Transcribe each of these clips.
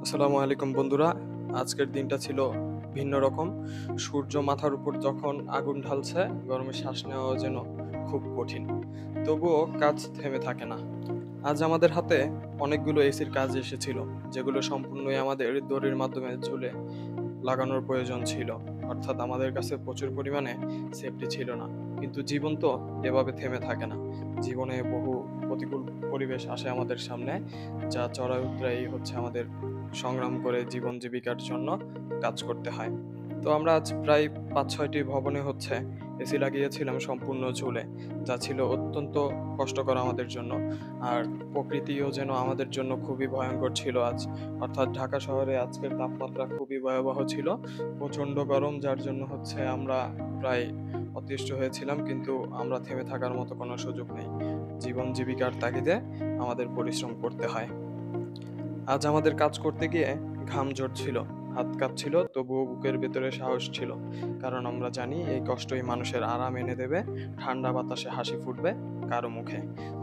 আসসালামু আলাইকুম বন্ধুরা। আজকের দিনটা ছিল ভিন্ন রকম। সূর্য মাথার উপর যখন আগুন ঢালছে, গরমে শ্বাস নেওয়াও যেন খুব কঠিন। তবুও কাজ থেমে থাকে না। আজ আমাদের হাতে অনেকগুলো এসির কাজ এসেছিল, যেগুলো সম্পূর্ণই আমাদের দড়ির মাধ্যমে ঝুলে লাগানোর প্রয়োজন ছিল। অর্থাৎ আমাদের কাছে প্রচুর পরিমাণে সেফটি ছিল না। কিন্তু জীবন তো এভাবে থেমে থাকে না। জীবনে বহু প্রতিকূল পরিবেশ আসে আমাদের সামনে, যা চড়াই উতরাই হচ্ছে আমাদের সংগ্রাম করে জীবন জীবিকার জন্য কাজ করতে হয়। তো আমরা আজ প্রায় ৫-৬টি ভবনে হচ্ছে এসি লাগিয়েছিলাম সম্পূর্ণ ঝুলে, যা ছিল অত্যন্ত কষ্টকর আমাদের জন্য। আর প্রকৃতিও যেন আমাদের জন্য খুবই ভয়ংকর ছিল আজ। অর্থাৎ ঢাকা শহরে আজকের তাপমাত্রা খুবই ভয়াবহ ছিল। প্রচণ্ড গরম, যার জন্য হচ্ছে আমরা প্রায় অতিষ্ঠ হয়েছিলাম, কিন্তু আমরা থেমে থাকার মতো কোনো সুযোগ নেই। জীবন জীবিকার তাগিদে আমাদের পরিশ্রম করতে হয়। আজ আমাদের কাজ করতে গিয়ে ঘাম ঝরছিল, হাত কাঁপছিল, তবুও বুকের ভেতরে সাহস ছিল। কারণ আমরা জানি এই কষ্টই মানুষের আরাম এনে দেবে, ঠান্ডা বাতাসে হাসি ফুটবে কারো মুখে।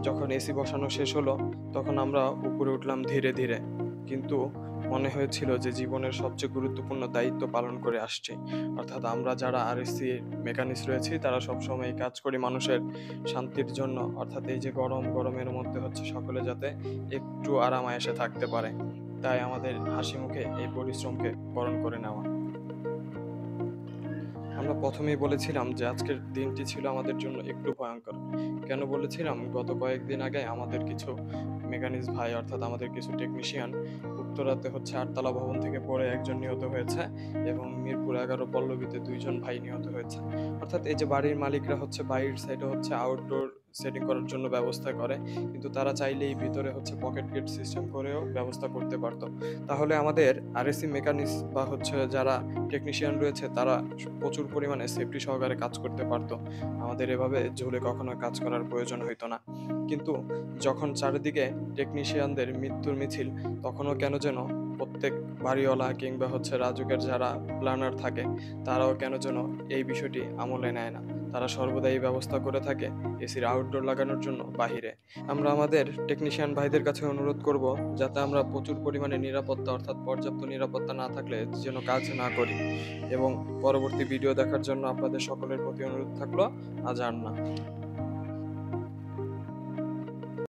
যখন এসি বসানো শেষ হলো, তখন আমরা উপরে উঠলাম ধীরে ধীরে। কিন্তু মনে হয়েছিল যে জীবনের সবচেয়ে গুরুত্বপূর্ণ দায়িত্ব পালন করে আসছি। অর্থাৎ আমরা যারা আরএসসি মেকানিক্স রয়েছি, তারা সবসময় কাজ করি মানুষের শান্তির জন্য। অর্থাৎ এই যে গরমের মধ্যে হচ্ছে সকলে যাতে একটু আরাম আয়েশে থাকতে পারে। তাই আমাদের হাসি মুখে এই পরিশ্রমকে বরণ করে নেওয়া। আমরা ১ম এই বলেছিলাম যে আজকের দিনটি ছিল আমাদের জন্য একটু ভয়ংকর। কেন বলেছিলাম? গত কয়েকদিন আগে আমাদের কিছু মেকানিক্স ভাই, অর্থাৎ আমাদের কিছু টেকনিশিয়ান উত্তরাতে হচ্ছে ৮ তলা ভবন থেকে পড়ে একজন নিহত হয়েছে এবং মিরপুর ১১ পল্লবীতে ২ জন ভাই নিহত হয়েছে। অর্থাৎ এই যে বাড়ির মালিকরা হচ্ছে বাইরের সাইডে হচ্ছে আউটডোর সেটিং করার জন্য ব্যবস্থা করে। কিন্তু তারা চাইলেই ভিতরে হচ্ছে পকেট গেট সিস্টেম করেও ব্যবস্থা করতে পারত। তাহলে আমাদের আরএসসি মেকানিক্স বা হচ্ছে যারা টেকনিশিয়ান রয়েছে, তারা প্রচুর পরিমাণে সেফটি সহকারে কাজ করতে পারতো। আমাদের এভাবে ঝুলে কখনো কাজ করার প্রয়োজন হইতো না। কিন্তু যখন চারিদিকে টেকনিশিয়ানদের মৃত্যুর মিছিল, তখনও কেন যেন প্রত্যেক বাড়িওয়ালা কিংবা হচ্ছে রাজুকের যারা প্ল্যানার থাকে, তারাও কেন যেন এই বিষয়টি আমলে নেয় না। তারা সর্বদা এই ব্যবস্থা করে থাকে এসির আউটডোর লাগানোর জন্য বাহিরে। আমরা আমাদের টেকনিশিয়ান ভাইদের কাছে অনুরোধ করব, যাতে আমরা প্রচুর পরিমাণে নিরাপত্তা, অর্থাৎ পর্যাপ্ত নিরাপত্তা না থাকলে যেন কাজ না করি। এবং পরবর্তী ভিডিও দেখার জন্য আপনাদের সকলের প্রতি অনুরোধ থাকলো। আজ আর না।